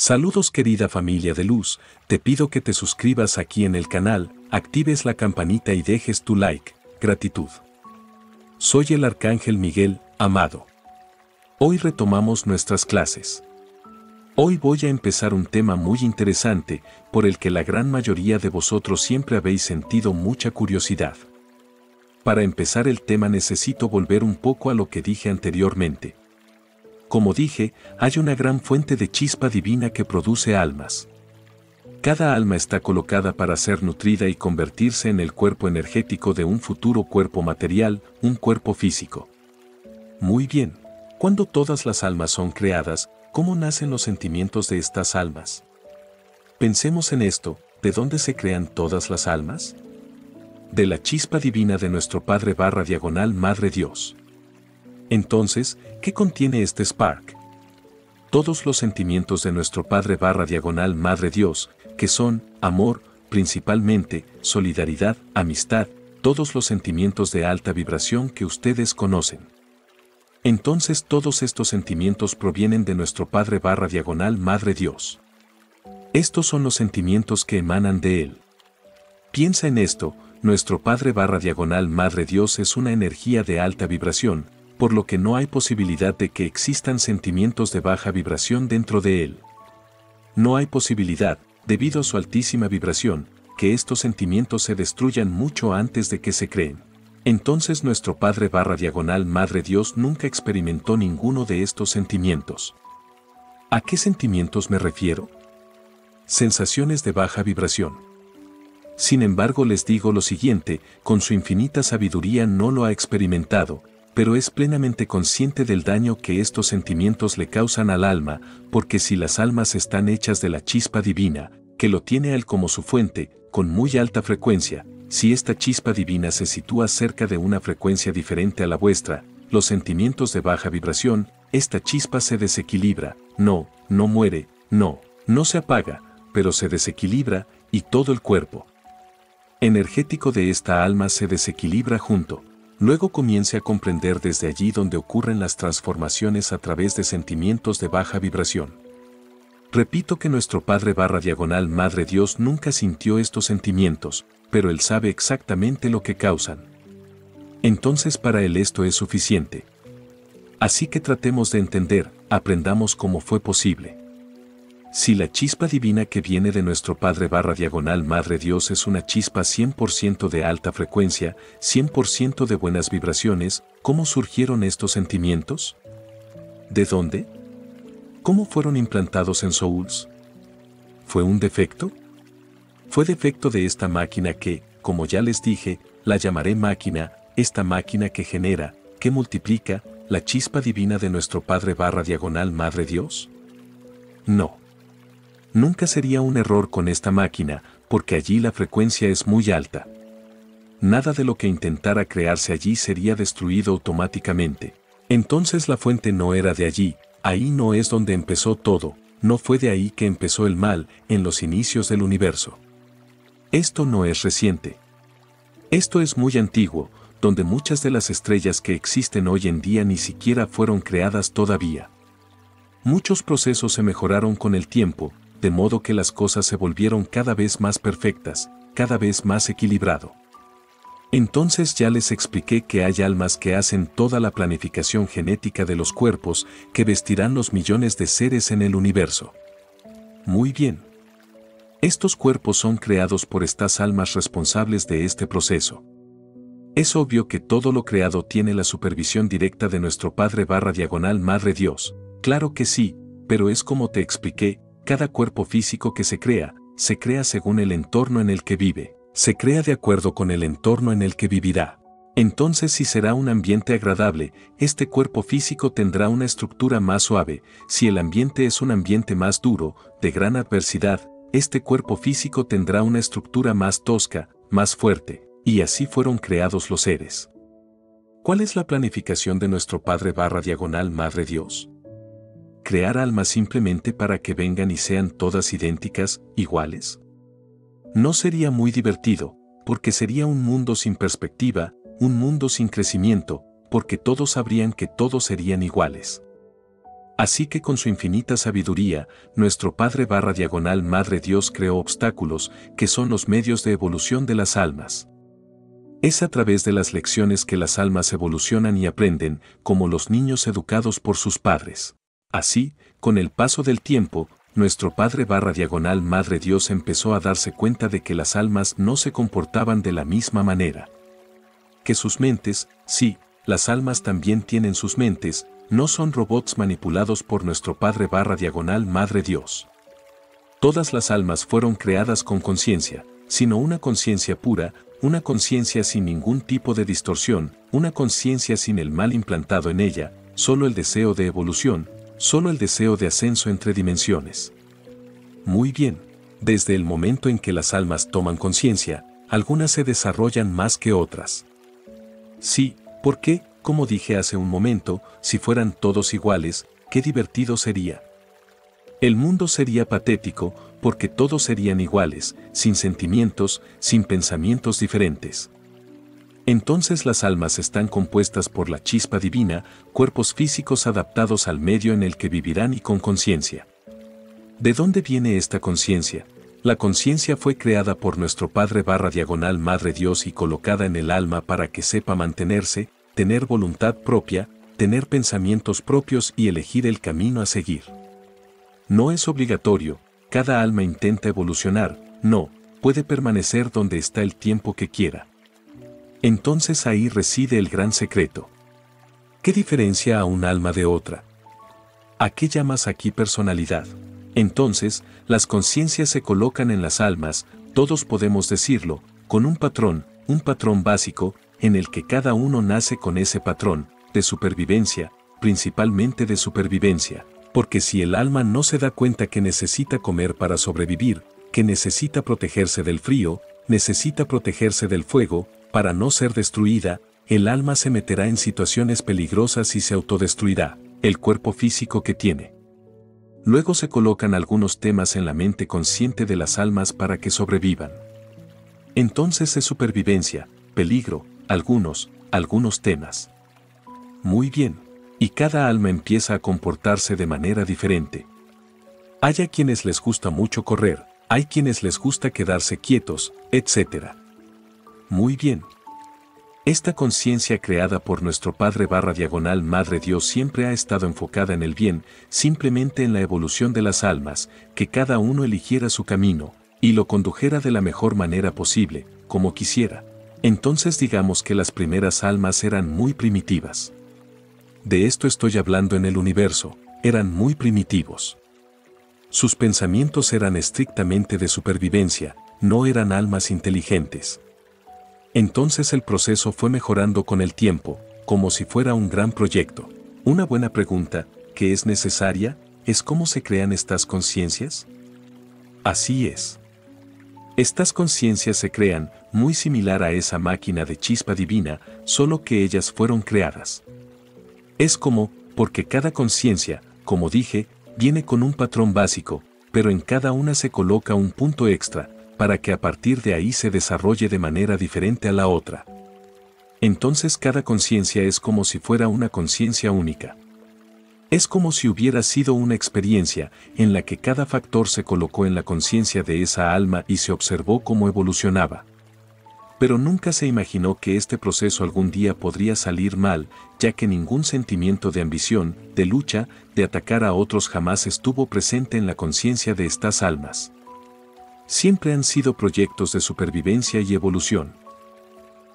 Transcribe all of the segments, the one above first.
Saludos querida familia de luz, te pido que te suscribas aquí en el canal, actives la campanita y dejes tu like, gratitud. Soy el Arcángel Miguel, amado. Hoy retomamos nuestras clases. Hoy voy a empezar un tema muy interesante, por el que la gran mayoría de vosotros siempre habéis sentido mucha curiosidad. Para empezar el tema necesito volver un poco a lo que dije anteriormente. Como dije, hay una gran fuente de chispa divina que produce almas. Cada alma está colocada para ser nutrida y convertirse en el cuerpo energético de un futuro cuerpo material, un cuerpo físico. Muy bien, cuando todas las almas son creadas, ¿cómo nacen los sentimientos de estas almas? Pensemos en esto, ¿de dónde se crean todas las almas? De la chispa divina de nuestro Padre / Madre Dios. Entonces, ¿qué contiene este spark? Todos los sentimientos de nuestro Padre / Madre Dios, que son amor, principalmente, solidaridad, amistad, todos los sentimientos de alta vibración que ustedes conocen. Entonces todos estos sentimientos provienen de nuestro Padre / Madre Dios. Estos son los sentimientos que emanan de Él. Piensa en esto, nuestro Padre / Madre Dios es una energía de alta vibración, por lo que no hay posibilidad de que existan sentimientos de baja vibración dentro de Él. No hay posibilidad, debido a su altísima vibración, que estos sentimientos se destruyan mucho antes de que se creen. Entonces nuestro Padre / Madre Dios nunca experimentó ninguno de estos sentimientos. ¿A qué sentimientos me refiero? Sensaciones de baja vibración. Sin embargo les digo lo siguiente, con su infinita sabiduría no lo ha experimentado, pero es plenamente consciente del daño que estos sentimientos le causan al alma, porque si las almas están hechas de la chispa divina, que lo tiene a Él como su fuente, con muy alta frecuencia, si esta chispa divina se sitúa cerca de una frecuencia diferente a la vuestra, los sentimientos de baja vibración, esta chispa se desequilibra, no muere, no se apaga, pero se desequilibra, y todo el cuerpo energético de esta alma se desequilibra junto. Luego comience a comprender desde allí donde ocurren las transformaciones a través de sentimientos de baja vibración. Repito que nuestro Padre / Madre Dios nunca sintió estos sentimientos, pero Él sabe exactamente lo que causan. Entonces para Él esto es suficiente. Así que tratemos de entender, aprendamos cómo fue posible. Si la chispa divina que viene de nuestro Padre / Madre Dios es una chispa 100% de alta frecuencia, 100% de buenas vibraciones, ¿cómo surgieron estos sentimientos? ¿De dónde? ¿Cómo fueron implantados en Souls? ¿Fue un defecto? Fue defecto de esta máquina que, como ya les dije, la llamaré máquina, esta máquina que genera, que multiplica, la chispa divina de nuestro Padre / Madre Dios. No. Nunca sería un error con esta máquina, porque allí la frecuencia es muy alta. Nada de lo que intentara crearse allí sería destruido automáticamente. Entonces la fuente no era de allí, ahí no es donde empezó todo, no fue de ahí que empezó el mal, en los inicios del universo. Esto no es reciente. Esto es muy antiguo, donde muchas de las estrellas que existen hoy en día ni siquiera fueron creadas todavía. Muchos procesos se mejoraron con el tiempo, de modo que las cosas se volvieron cada vez más perfectas, cada vez más equilibrado. Entonces ya les expliqué que hay almas que hacen toda la planificación genética de los cuerpos que vestirán los millones de seres en el universo. Muy bien. Estos cuerpos son creados por estas almas responsables de este proceso. Es obvio que todo lo creado tiene la supervisión directa de nuestro Padre / Madre Dios. Claro que sí, pero es como te expliqué, cada cuerpo físico que se crea según el entorno en el que vive, se crea de acuerdo con el entorno en el que vivirá. Entonces si será un ambiente agradable, este cuerpo físico tendrá una estructura más suave, si el ambiente es un ambiente más duro, de gran adversidad, este cuerpo físico tendrá una estructura más tosca, más fuerte, y así fueron creados los seres. ¿Cuál es la planificación de nuestro Padre / Madre Dios? ¿Crear almas simplemente para que vengan y sean todas idénticas, iguales? No sería muy divertido, porque sería un mundo sin perspectiva, un mundo sin crecimiento, porque todos sabrían que todos serían iguales. Así que con su infinita sabiduría, nuestro Padre / Madre Dios creó obstáculos, que son los medios de evolución de las almas. Es a través de las lecciones que las almas evolucionan y aprenden, como los niños educados por sus padres. Así, con el paso del tiempo, nuestro Padre / Madre Dios empezó a darse cuenta de que las almas no se comportaban de la misma manera. Que sus mentes, sí, las almas también tienen sus mentes, no son robots manipulados por nuestro Padre / Madre Dios. Todas las almas fueron creadas con conciencia, sino una conciencia pura, una conciencia sin ningún tipo de distorsión, una conciencia sin el mal implantado en ella, solo el deseo de evolución, solo el deseo de ascenso entre dimensiones. Muy bien, desde el momento en que las almas toman conciencia, algunas se desarrollan más que otras. Sí, porque, como dije hace un momento, si fueran todos iguales, qué divertido sería. El mundo sería patético, porque todos serían iguales, sin sentimientos, sin pensamientos diferentes. Entonces las almas están compuestas por la chispa divina, cuerpos físicos adaptados al medio en el que vivirán y con conciencia. ¿De dónde viene esta conciencia? La conciencia fue creada por nuestro Padre / Madre Dios y colocada en el alma para que sepa mantenerse, tener voluntad propia, tener pensamientos propios y elegir el camino a seguir. No es obligatorio, cada alma intenta evolucionar, no, puede permanecer donde está el tiempo que quiera. Entonces ahí reside el gran secreto. ¿Qué diferencia a un alma de otra? ¿A qué llamas aquí personalidad? Entonces, las conciencias se colocan en las almas, todos podemos decirlo, con un patrón básico, en el que cada uno nace con ese patrón, de supervivencia, principalmente de supervivencia, porque si el alma no se da cuenta que necesita comer para sobrevivir, que necesita protegerse del frío, necesita protegerse del fuego, para no ser destruida, el alma se meterá en situaciones peligrosas y se autodestruirá, el cuerpo físico que tiene. Luego se colocan algunos temas en la mente consciente de las almas para que sobrevivan. Entonces es supervivencia, peligro, algunos temas. Muy bien, y cada alma empieza a comportarse de manera diferente. Hay a quienes les gusta mucho correr, hay quienes les gusta quedarse quietos, etc. Muy bien. Esta conciencia creada por nuestro Padre / Madre Dios siempre ha estado enfocada en el bien, simplemente en la evolución de las almas, que cada uno eligiera su camino, y lo condujera de la mejor manera posible, como quisiera. Entonces digamos que las primeras almas eran muy primitivas. De esto estoy hablando en el universo, eran muy primitivos. Sus pensamientos eran estrictamente de supervivencia, no eran almas inteligentes. Entonces el proceso fue mejorando con el tiempo, como si fuera un gran proyecto. Una buena pregunta, que es necesaria, es cómo se crean estas conciencias. Así es. Estas conciencias se crean, muy similar a esa máquina de chispa divina, solo que ellas fueron creadas. Es como, porque cada conciencia, como dije, viene con un patrón básico, pero en cada una se coloca un punto extra, para que a partir de ahí se desarrolle de manera diferente a la otra. Entonces cada conciencia es como si fuera una conciencia única. Es como si hubiera sido una experiencia, en la que cada factor se colocó en la conciencia de esa alma y se observó cómo evolucionaba. Pero nunca se imaginó que este proceso algún día podría salir mal, ya que ningún sentimiento de ambición, de lucha, de atacar a otros jamás estuvo presente en la conciencia de estas almas. Siempre han sido proyectos de supervivencia y evolución.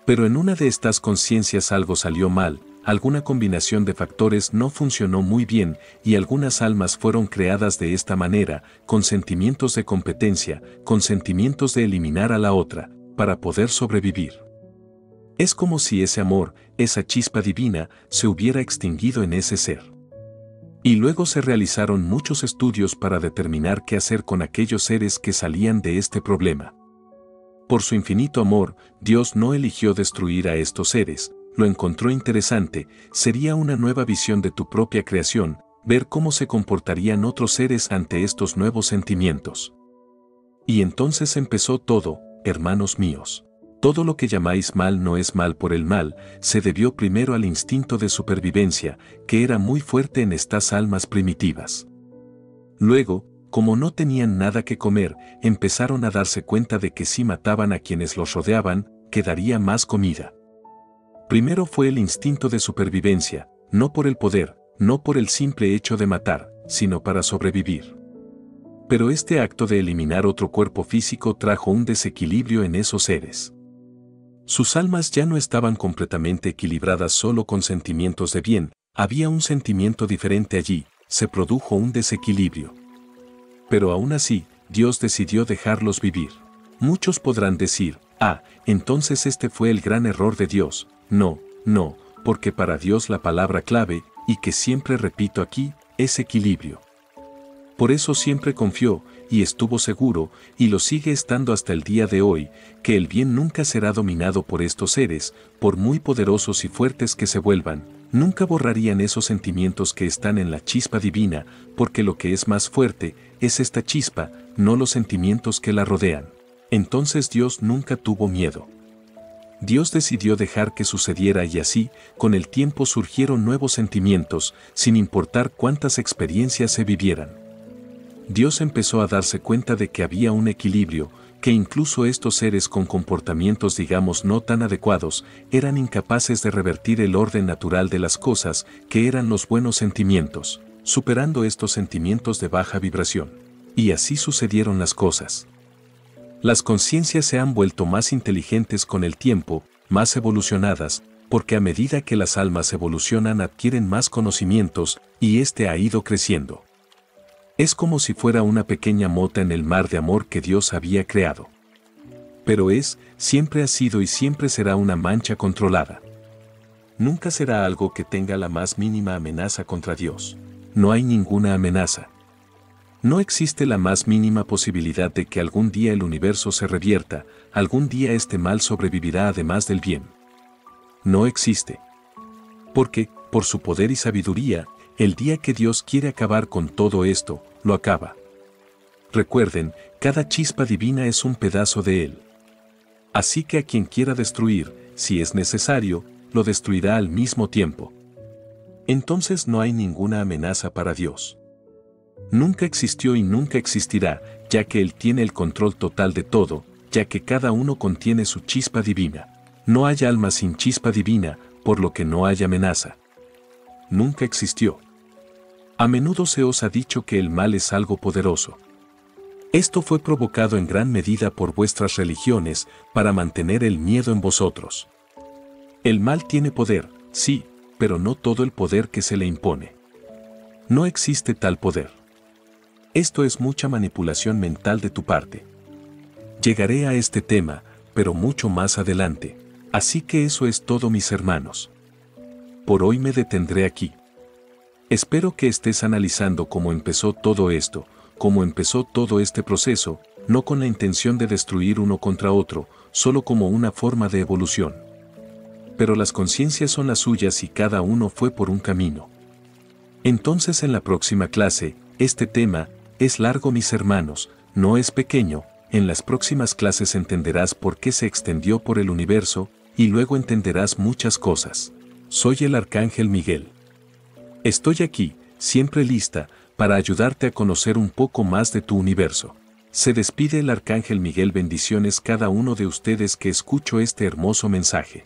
Pero en una de estas conciencias algo salió mal, alguna combinación de factores no funcionó muy bien y algunas almas fueron creadas de esta manera, con sentimientos de competencia, con sentimientos de eliminar a la otra, para poder sobrevivir. Es como si ese amor, esa chispa divina, se hubiera extinguido en ese ser. Y luego se realizaron muchos estudios para determinar qué hacer con aquellos seres que salían de este problema. Por su infinito amor, Dios no eligió destruir a estos seres, lo encontró interesante, sería una nueva visión de tu propia creación, ver cómo se comportarían otros seres ante estos nuevos sentimientos. Y entonces empezó todo, hermanos míos. Todo lo que llamáis mal no es mal por el mal, se debió primero al instinto de supervivencia, que era muy fuerte en estas almas primitivas. Luego, como no tenían nada que comer, empezaron a darse cuenta de que si mataban a quienes los rodeaban, quedaría más comida. Primero fue el instinto de supervivencia, no por el poder, no por el simple hecho de matar, sino para sobrevivir. Pero este acto de eliminar otro cuerpo físico trajo un desequilibrio en esos seres. Sus almas ya no estaban completamente equilibradas solo con sentimientos de bien, había un sentimiento diferente allí, se produjo un desequilibrio. Pero aún así, Dios decidió dejarlos vivir. Muchos podrán decir, entonces este fue el gran error de Dios. No, porque para Dios la palabra clave, y que siempre repito aquí, es equilibrio. Por eso siempre confió, y estuvo seguro, y lo sigue estando hasta el día de hoy, que el bien nunca será dominado por estos seres, por muy poderosos y fuertes que se vuelvan, nunca borrarían esos sentimientos que están en la chispa divina, porque lo que es más fuerte es esta chispa, no los sentimientos que la rodean. Entonces Dios nunca tuvo miedo. Dios decidió dejar que sucediera y así, con el tiempo surgieron nuevos sentimientos, sin importar cuántas experiencias se vivieran. Dios empezó a darse cuenta de que había un equilibrio, que incluso estos seres con comportamientos digamos no tan adecuados, eran incapaces de revertir el orden natural de las cosas, que eran los buenos sentimientos, superando estos sentimientos de baja vibración. Y así sucedieron las cosas. Las conciencias se han vuelto más inteligentes con el tiempo, más evolucionadas, porque a medida que las almas evolucionan adquieren más conocimientos, y este ha ido creciendo. Es como si fuera una pequeña mota en el mar de amor que Dios había creado. Pero siempre ha sido y siempre será una mancha controlada. Nunca será algo que tenga la más mínima amenaza contra Dios. No hay ninguna amenaza. No existe la más mínima posibilidad de que algún día el universo se revierta, algún día este mal sobrevivirá además del bien. No existe. Porque, por su poder y sabiduría, el día que Dios quiere acabar con todo esto, lo acaba. Recuerden, cada chispa divina es un pedazo de Él. Así que a quien quiera destruir, si es necesario, lo destruirá al mismo tiempo. Entonces no hay ninguna amenaza para Dios. Nunca existió y nunca existirá, ya que Él tiene el control total de todo, ya que cada uno contiene su chispa divina. No hay alma sin chispa divina, por lo que no hay amenaza. Nunca existió. A menudo se os ha dicho que el mal es algo poderoso. Esto fue provocado en gran medida por vuestras religiones para mantener el miedo en vosotros. El mal tiene poder, sí, pero no todo el poder que se le impone. No existe tal poder. Esto es mucha manipulación mental de tu parte. Llegaré a este tema, pero mucho más adelante. Así que eso es todo, mis hermanos. Por hoy me detendré aquí. Espero que estés analizando cómo empezó todo esto, cómo empezó todo este proceso, no con la intención de destruir uno contra otro, solo como una forma de evolución. Pero las conciencias son las suyas y cada uno fue por un camino. Entonces en la próxima clase, este tema es largo, mis hermanos, no es pequeño. En las próximas clases entenderás por qué se extendió por el universo, y luego entenderás muchas cosas. Soy el Arcángel Miguel. Estoy aquí, siempre lista, para ayudarte a conocer un poco más de tu universo. Se despide el Arcángel Miguel. Bendiciones cada uno de ustedes que escucho este hermoso mensaje.